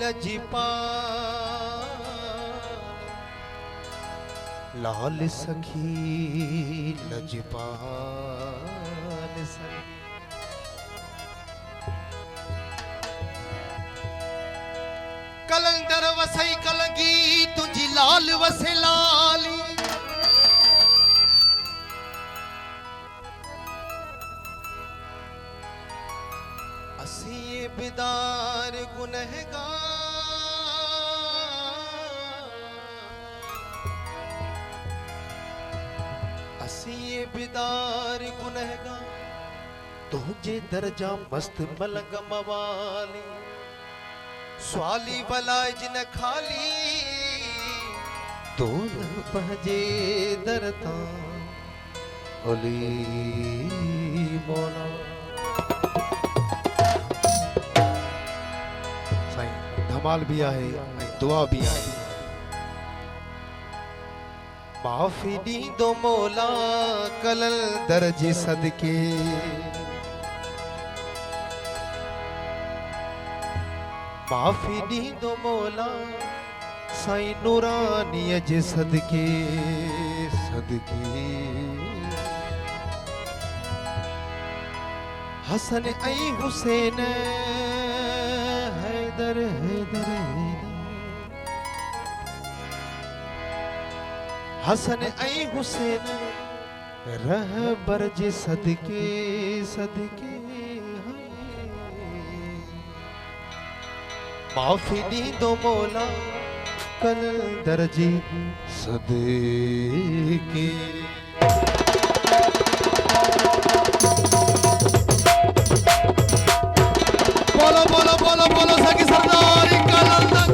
लजपाल लाल सखी लजपाल सखी कलंदर वसई कलंगी तुझी लाल वसे लाली असी ये बिदार गुनहगार असी ये बिदार गुनहगार तुझे दर्जा मस्त मलंग मवाली स्वाली बलाय जिन खाली तो न पहजे दरता ओली मौला साईं धमाल भी आहे दुआ भी आहे माफ़ी ॾींदो मौला कलल दर्जे सदके माफ़ी ॾींदो मौला साईं नूरानीअ जे सदके सदके हसन ऐं हुसैन हैदर हैदर हसन ऐं हुसैन रहबर जे सदके सदके माफ़ी ॾींदो मौला कल दर्जी सदके बोलो बोलो बोलो बोलो सखी सरदार कलंदर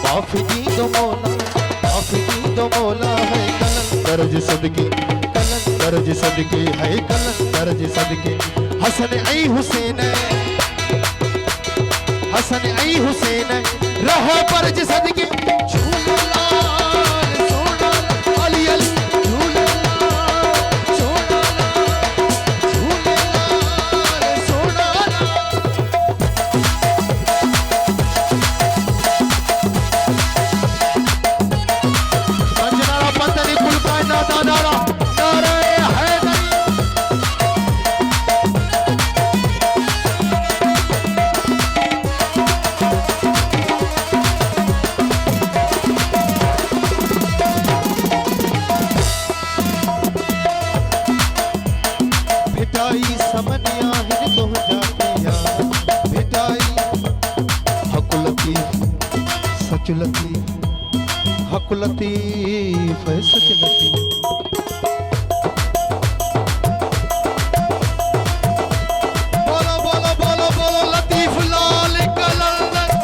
माफ़ी ॾींदो मौला है कलंदर जे सदके कलंदर जे सदके है कलंदर जे सदके हसन ऐं हुसैन रहबर जे सदके झूलेलाल सोना अली अली झूलेलाल सोना अंजनारा पंतरी कुल कायनात नारा नारे हैदरी भिटाई समनिया हिन तो जाते यार भिटाई हकुलती सचुलती हक लतीफ है सच लतीफ बोलो बोलो बोलो बोलो लतीफ लाल कलंदर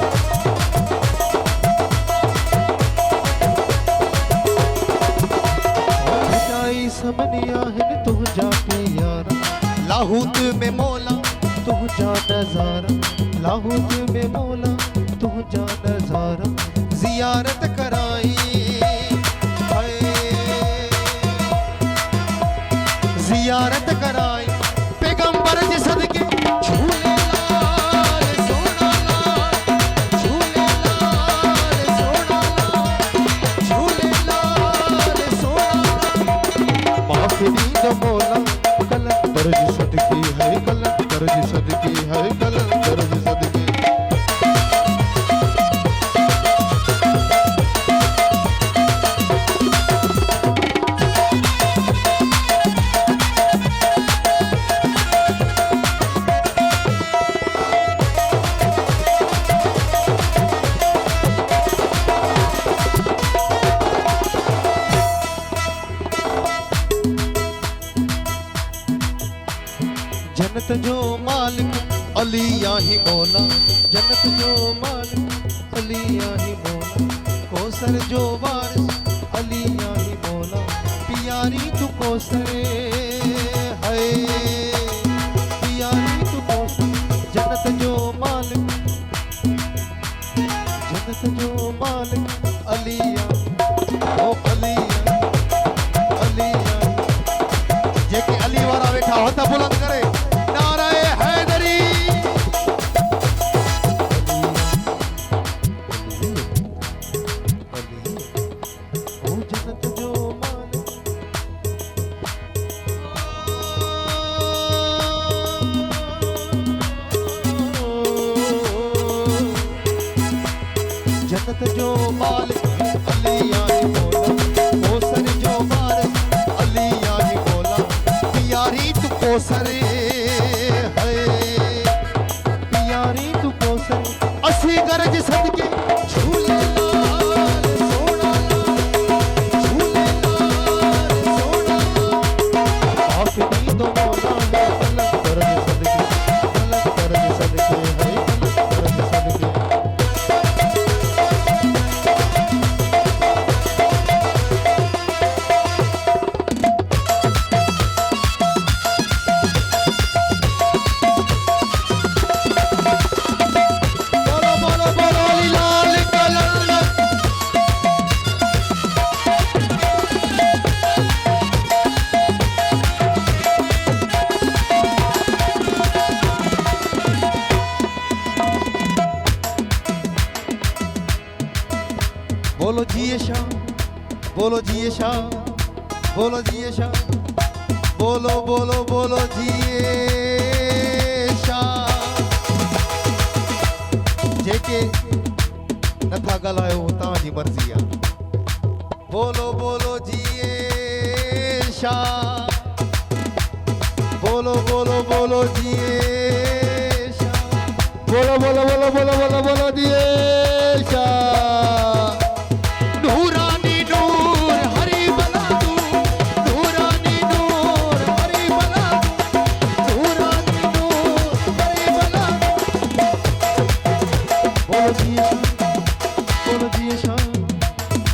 भिटाई समनिया हिन तू जाके यारा लाहौत में मौला तू जा नजारा लाहौत में मौला तू जा नजारा जियारत कराई जियारत कराई पैगंबर जे सदके झूलेलाल सोना झूलेलाल सोना माफ़ी ॾींदो मौला कलंदर जे सदके है कलंदर जे सदके है कलंदर जे सदके जन्नत जो मालिक अली ही मौला जन्नत जो मालिक अली ही मौला कोसर जो वारिस अली ही मौला प्यारी तू कोसर है प्यारी तू कोसर जन्नत जो मालिक अलिया ओ अलिया अलिया जेके अली वारा वेठा हथ बुलंद करे नाराए हैदरी ओ जन्नत जो मालिक जन्नत जो मालिक अलिया ही मौला कोसर जो वारिस अलिया ही मौला प्यारी तू कोसर है प्यारी तू कोसर असी गरज सदके झूले लाल सोना झूले लाल सोना आखिरी तो मौला है अलग गरज सदके है अलग गरज सदके बोलो जिए शाह बोलो जिए शाह बोलो जिए शाह बोलो बोलो बोलो जिए शाह जेके नथा ॻाल्हायो तव्हांजी मर्ज़ी आहे बोलो बोलो जिए शाह बोलो बोलो बोलो जिए शाह बोलो बोलो बोलो बोलो बोलो बोलो जिए शाह नूरानी नूर हरी बला तू नूरानी नूर हरी बला नूरानी नूर हरी बला बोलो जिए शाह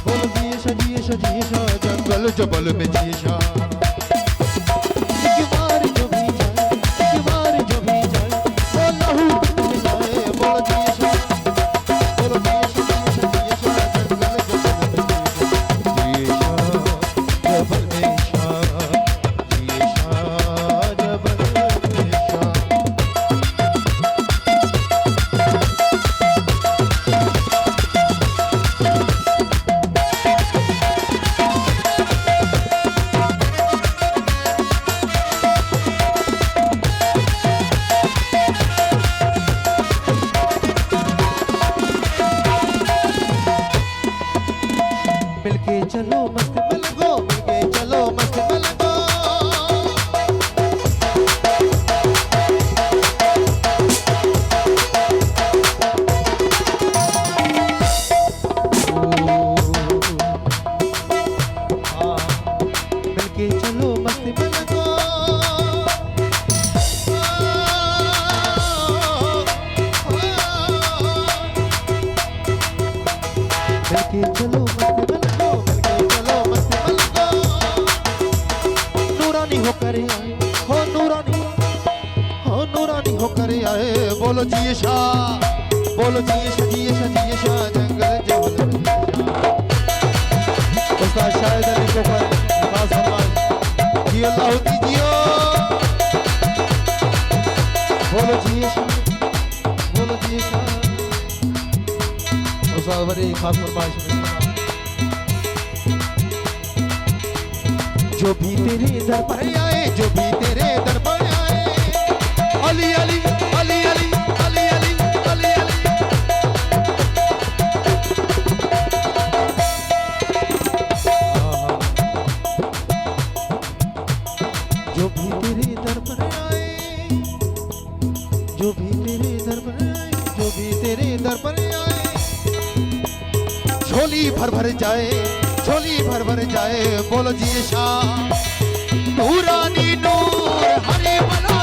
बोलो जिए शाह जिए शाह जिए शाह जंगल जबल में जिए शाह मिलके चलो मस्त मिलगो मिलके चलो मस्त मिलगो मिलके चलो मस्त मिलगो मिलके चलो मस्त नूरानी होकर आए बोलो जिए शाह बोलो जिए शाह जिए शाह जिए शाह जंगल जबल उस्ताद शाहिद अली को पर नमाज फरमाए जी अल्लाह दीजिए बोलो जिए शाह उस्ताद बड़ी खास फरमाइश में जो भी तेरे दर पर आए जो भी तेरे दर पर आए अली अली अली अली अली अली अली अली जो भी तेरे दर पर आए जो भी तेरे दर पर आए जो भी तेरे दर पर आए झोली भर भर जाए बोलो जिए शाह नूरानी नूर हरे बला